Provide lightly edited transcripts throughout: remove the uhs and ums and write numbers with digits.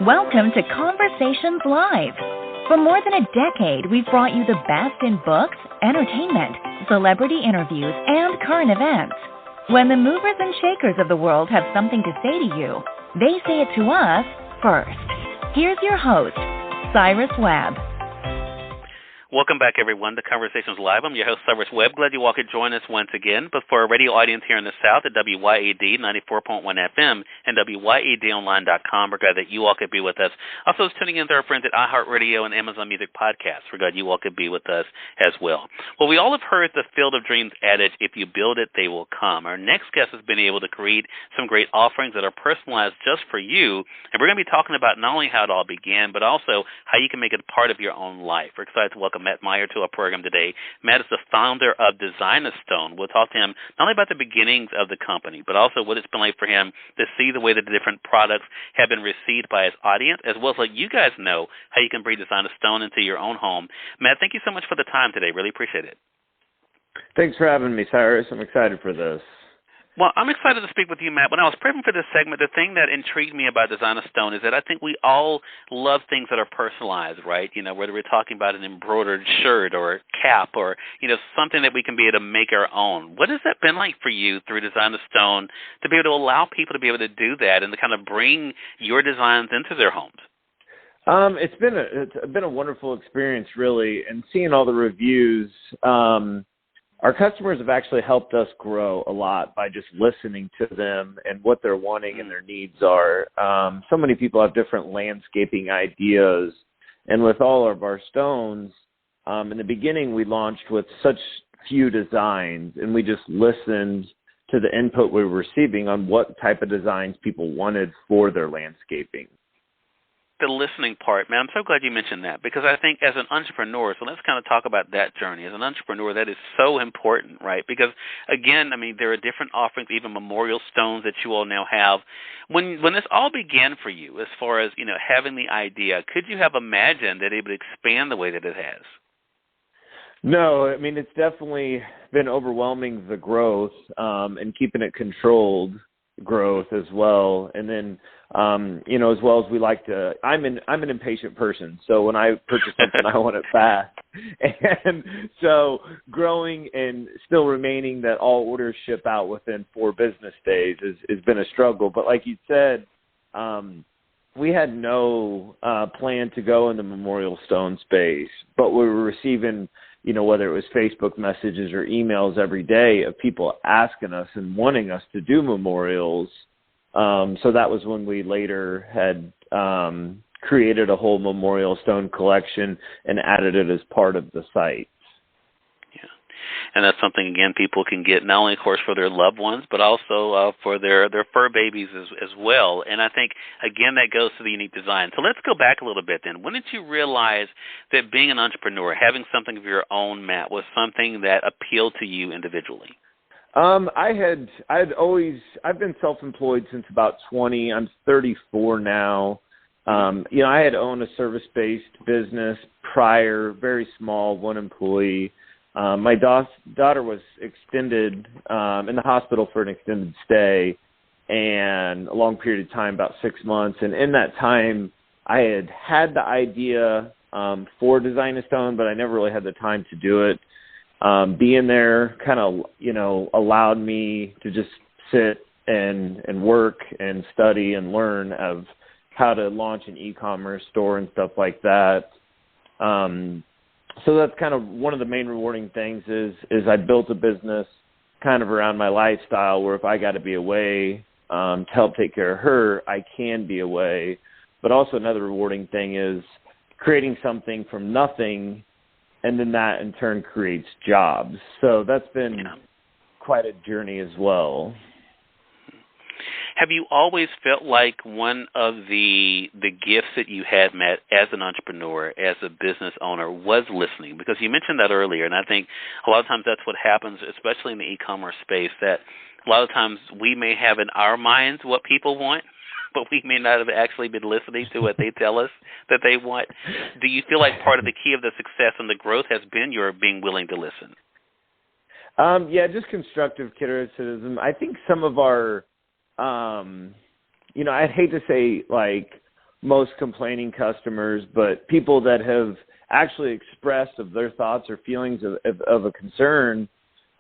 Welcome to Conversations Live. For more than a decade, we've brought you the best in books, entertainment, celebrity interviews, and current events. When the movers and shakers of the world have something to say to you, they say it to us first. Here's your host, Cyrus Webb. Welcome back, everyone, to Conversations Live. I'm your host, Cyrus Webb. Glad you all could join us once again. But for our radio audience here in the South at WYAD 94.1 FM and WYADonline.com, we're glad that you all could be with us. Also, tuning in to our friends at iHeartRadio and Amazon Music Podcasts. We're glad you all could be with us as well. Well, we all have heard the Field of Dreams adage, if you build it, they will come. Our next guest has been able to create some great offerings that are personalized just for you. And we're going to be talking about not only how it all began, but also how you can make it a part of your own life. We're excited to welcome Matt Maier to our program today. Matt is the founder of Design-A-Stone. We'll talk to him not only about the beginnings of the company, but also what it's been like for him to see the way that the different products have been received by his audience, as well as let you guys know how you can bring Design-A-Stone into your own home. Matt, thank you so much for the time today. Really appreciate it. Thanks for having me, Cyrus. I'm excited for this. Well, I'm excited to speak with you, Matt. When I was prepping for this segment, the thing that intrigued me about Design-A-Stone is that I think we all love things that are personalized, right? You know, whether we're talking about an embroidered shirt or a cap or, you know, something that we can be able to make our own. What has that been like for you through Design-A-Stone to be able to allow people to be able to do that and to kind of bring your designs into their homes? It's been a wonderful experience, really, and seeing all the reviews. Our customers have actually helped us grow a lot by just listening to them and what they're wanting and their needs are. So many people have different landscaping ideas, and with all of our stones, in the beginning we launched with such few designs, and we just listened to the input we were receiving on what type of designs people wanted for their landscaping. The listening part, man, I'm so glad you mentioned that because I think as an entrepreneur, so let's kind of talk about that journey. As an entrepreneur, that is so important, right? Because, again, I mean, there are different offerings, even memorial stones that you all now have. When this all began for you, as far as, you know, having the idea, could you have imagined that it would expand the way that it has? No, I mean, it's definitely been overwhelming, the growth, and keeping it controlled growth as well. And then, you know, as well as we like to, I'm an impatient person. So when I purchase something, I want it fast. And so growing and still remaining that all orders ship out within 4 business days has been a struggle. But like you said, we had no plan to go in the memorial stone space, but we were receiving, you know, whether it was Facebook messages or emails every day of people asking us and wanting us to do memorials. So that was when we later had created a whole memorial stone collection and added it as part of the site. Yeah, and that's something, again, people can get not only, of course, for their loved ones, but also for their fur babies as well. And I think, again, that goes to the unique design. So let's go back a little bit then. When did you realize that being an entrepreneur, having something of your own, Matt, was something that appealed to you individually? I've been self-employed since about 20. I'm 34 now. You know, I had owned a service-based business prior, very small, 1 employee. My daughter was extended in the hospital for an extended stay and a long period of time, about 6 months. And in that time, I had the idea for Design-A-Stone, but I never really had the time to do it. Being there kind of, you know, allowed me to just sit and work and study and learn of how to launch an e-commerce store and stuff like that. So that's kind of one of the main rewarding things is I built a business kind of around my lifestyle where if I got to be away to help take care of her, I can be away. But also another rewarding thing is creating something from nothing, and then that in turn creates jobs. So that's been quite a journey as well. Have you always felt like one of the gifts that you had, Matt, as an entrepreneur, as a business owner, was listening? Because you mentioned that earlier, and I think a lot of times that's what happens, especially in the e-commerce space, that a lot of times we may have in our minds what people want, but we may not have actually been listening to what they tell us that they want. Do you feel like part of the key of the success and the growth has been your being willing to listen? Yeah, just constructive criticism. I think some of our, you know, I'd hate to say like most complaining customers, but people that have actually expressed of their thoughts or feelings of a concern.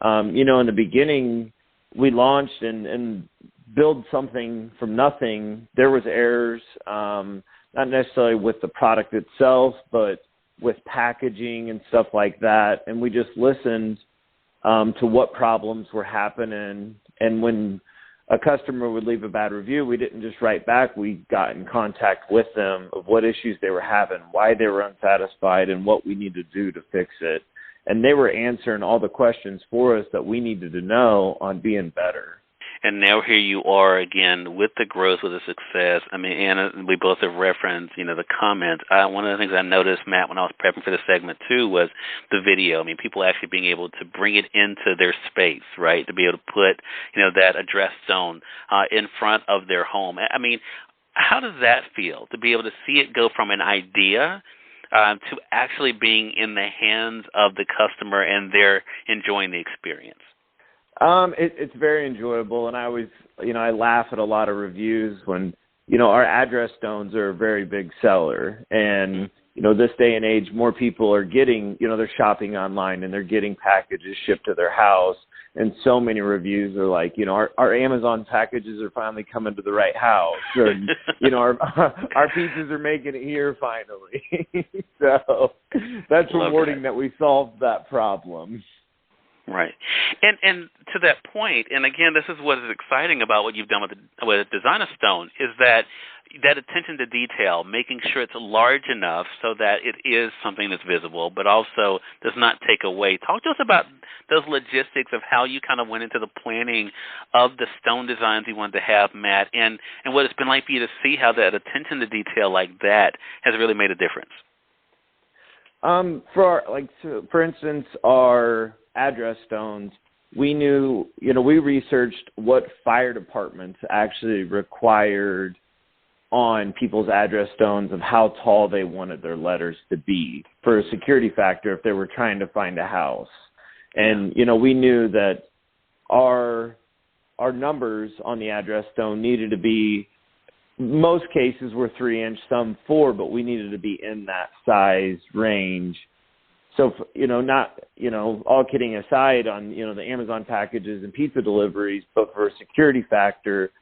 In the beginning, we launched and build something from nothing. There was errors, not necessarily with the product itself, but with packaging and stuff like that. And we just listened to what problems were happening. And when a customer would leave a bad review, we didn't just write back. We got in contact with them of what issues they were having, why they were unsatisfied, and what we need to do to fix it. And they were answering all the questions for us that we needed to know on being better. And now here you are again with the growth, with the success. I mean, Anna, we both have referenced, the comments. One of the things I noticed, Matt, when I was prepping for the segment too, was the video. I mean, people actually being able to bring it into their space, right? To be able to put, that address zone in front of their home. I mean, how does that feel to be able to see it go from an idea to actually being in the hands of the customer and they're enjoying the experience? It's very enjoyable, and I always, I laugh at a lot of reviews when, our address stones are a very big seller, and, this day and age, more people are getting, they're shopping online and they're getting packages shipped to their house, and so many reviews are like, our Amazon packages are finally coming to the right house, and, our pizzas are making it here finally. So that's rewarding that we solved that problem. Right. And to that point, and again, this is what is exciting about what you've done with Design a Stone, is that attention to detail, making sure it's large enough so that it is something that's visible, but also does not take away. Talk to us about those logistics of how you kind of went into the planning of the stone designs you wanted to have, Matt, and what it's been like for you to see how that attention to detail like that has really made a difference. For instance, our address stones, we knew, we researched what fire departments actually required on people's address stones of how tall they wanted their letters to be for a security factor if they were trying to find a house. And, we knew that our numbers on the address stone needed to be, most cases were 3-inch, some 4, but we needed to be in that size range. So, not, all kidding aside on, the Amazon packages and pizza deliveries, but for a security factor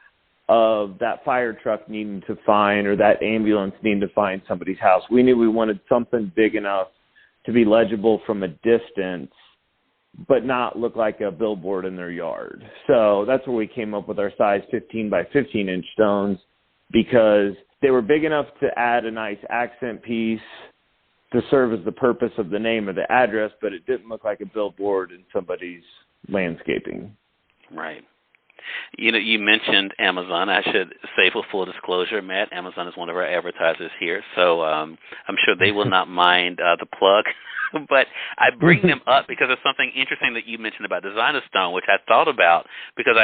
of that fire truck needing to find or that ambulance needing to find somebody's house, we knew we wanted something big enough to be legible from a distance, but not look like a billboard in their yard. So that's where we came up with our size 15 by 15-inch stones, because they were big enough to add a nice accent piece to serve as the purpose of the name of the address, but it didn't look like a billboard in somebody's landscaping. Right. You mentioned Amazon. I should say, for full disclosure, Matt, Amazon is one of our advertisers here, so I'm sure they will not mind the plug. But I bring them up because it's something interesting that you mentioned about Design a Stone, which I thought about because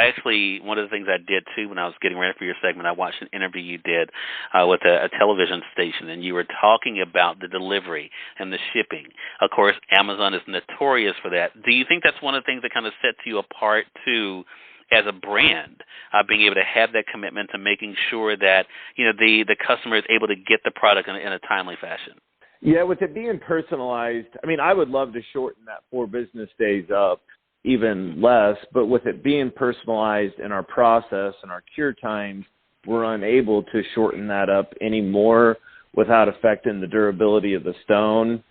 one of the things I did, too, when I was getting ready for your segment, I watched an interview you did with a television station, and you were talking about the delivery and the shipping. Of course, Amazon is notorious for that. Do you think that's one of the things that kind of sets you apart, too, as a brand, being able to have that commitment to making sure that, the customer is able to get the product in a timely fashion? Yeah, with it being personalized, I would love to shorten that 4 business days up even less, but with it being personalized in our process and our cure times, we're unable to shorten that up anymore without affecting the durability of the stone.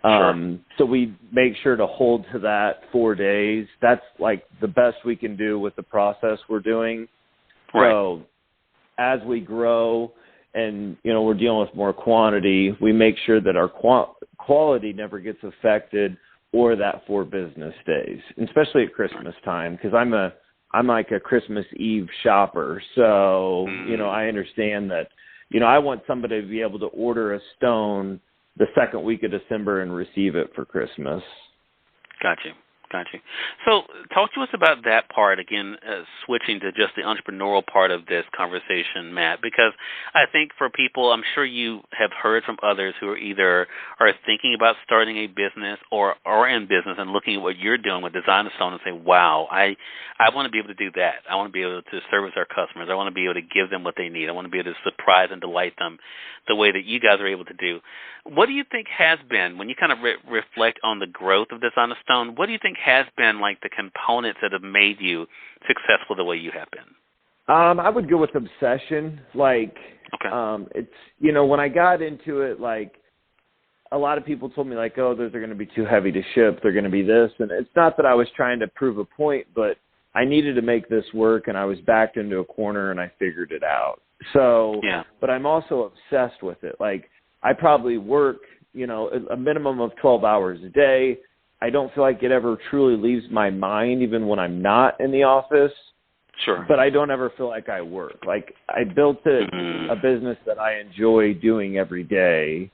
Sure. So we make sure to hold to that 4 days. That's like the best we can do with the process we're doing. Right. So as we grow and, we're dealing with more quantity, we make sure that our quality never gets affected or that 4 business days, especially at Christmas time, because I'm like a Christmas Eve shopper. So, I understand that, I want somebody to be able to order a stone the second week of December and receive it for Christmas. Got you. Got you. So talk to us about that part, again, switching to just the entrepreneurial part of this conversation, Matt, because I think for people, I'm sure you have heard from others who are either are thinking about starting a business or are in business and looking at what you're doing with Design a Stone and say, wow, I want to be able to do that. I want to be able to service our customers. I want to be able to give them what they need. I want to be able to surprise and delight them the way that you guys are able to do. What do you think has been, when you kind of reflect on the growth of Design a Stone, what do you think has been like the components that have made you successful the way you have been? I would go with obsession. Like, okay. It's, when I got into it, like, a lot of people told me, like, oh, those are going to be too heavy to ship. They're going to be this. And it's not that I was trying to prove a point, but I needed to make this work, and I was backed into a corner, and I figured it out. So, yeah. But I'm also obsessed with it. Like, I probably work, a minimum of 12 hours a day. I don't feel like it ever truly leaves my mind, even when I'm not in the office. Sure. But I don't ever feel like I work. Like, I built a business that I enjoy doing every day.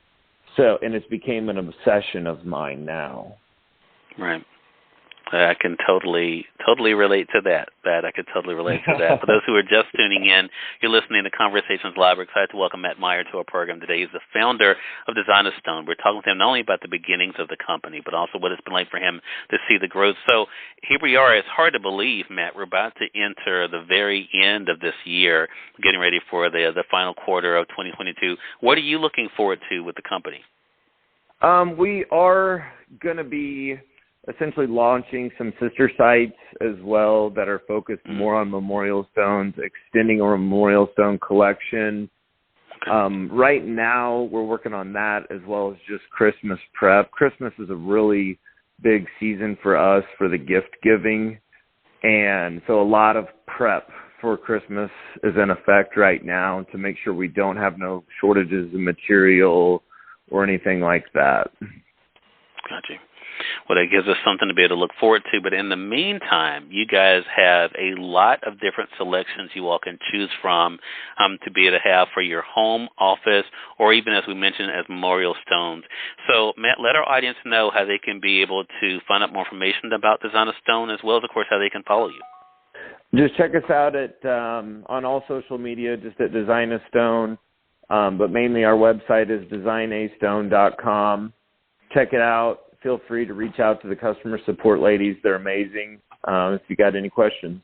So, and it's became an obsession of mine now. Right. I can totally relate to that. I could totally relate to that. For those who are just tuning in, you're listening to Conversations Live. We're excited to welcome Matt Maier to our program today. He's the founder of Design a Stone. We're talking with him not only about the beginnings of the company, but also what it's been like for him to see the growth. So here we are. It's hard to believe, Matt. We're about to enter the very end of this year, getting ready for the final quarter of 2022. What are you looking forward to with the company? We are going to be essentially launching some sister sites as well that are focused more on memorial stones, extending our memorial stone collection. Right now, we're working on that as well as just Christmas prep. Christmas is a really big season for us for the gift giving, and so a lot of prep for Christmas is in effect right now to make sure we don't have no shortages of material or anything like that. Gotcha. Well, that gives us something to be able to look forward to. But in the meantime, you guys have a lot of different selections you all can choose from to be able to have for your home, office, or even, as we mentioned, as memorial stones. So, Matt, let our audience know how they can be able to find out more information about Design a Stone, as well as, of course, how they can follow you. Just check us out at on all social media, just at Design a Stone. But mainly our website is designastone.com. Check it out. Feel free to reach out to the customer support ladies. They're amazing if you got any questions.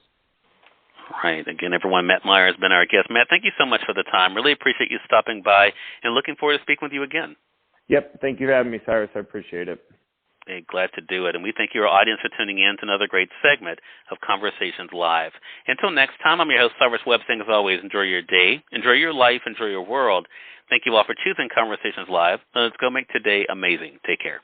Right. Again, everyone, Matt Maier has been our guest. Matt, thank you so much for the time. Really appreciate you stopping by and looking forward to speaking with you again. Yep. Thank you for having me, Cyrus. I appreciate it. Hey, glad to do it. And we thank your audience for tuning in to another great segment of Conversations Live. Until next time, I'm your host, Cyrus Webb, saying as always, enjoy your day, enjoy your life, enjoy your world. Thank you all for choosing Conversations Live. Let's go make today amazing. Take care.